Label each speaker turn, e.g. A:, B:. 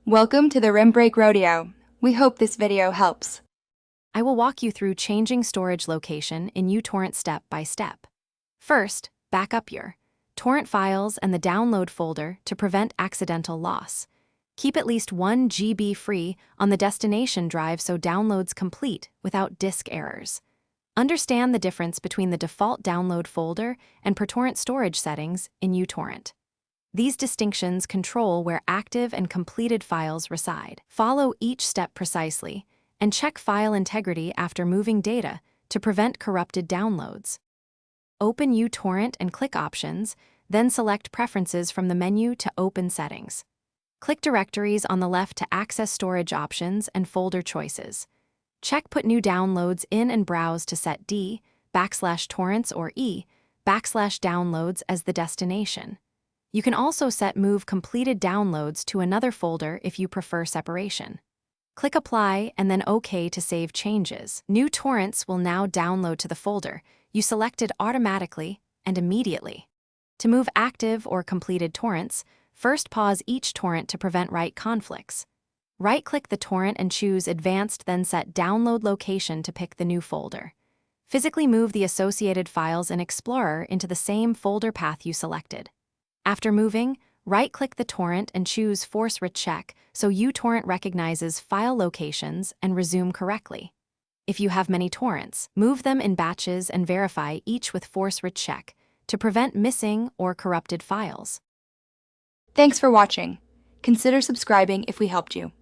A: Welcome to the Rim Break Rodeo. We hope this video helps.
B: I will walk you through changing storage location in Utorrent step by step. First, back up your torrent files and the download folder to prevent accidental loss. Keep at least 1 GB free on the destination drive so downloads complete without disk errors. Understand the difference between the default download folder and per torrent storage settings in Utorrent. These distinctions control where active and completed files reside. Follow each step precisely and check file integrity after moving data to prevent corrupted downloads. Open Utorrent and click Options, then select Preferences from the menu to open Settings. Click Directories on the left to access storage options and folder choices. Check Put New Downloads in and browse to set D/torrents or E/downloads as the destination. You can also set Move Completed Downloads to another folder if you prefer separation. Click Apply and then OK to save changes. New torrents will now download to the folder you selected automatically and immediately. To move active or completed torrents, first pause each torrent to prevent write conflicts. Right-click the torrent and choose Advanced, then set Download Location to pick the new folder. Physically move the associated files in Explorer into the same folder path you selected. After moving, right-click the torrent and choose Force Recheck so Utorrent recognizes file locations and resume correctly. If you have many torrents, move them in batches and verify each with Force Recheck to prevent missing or corrupted files.
A: Thanks for watching. Consider subscribing if we helped you.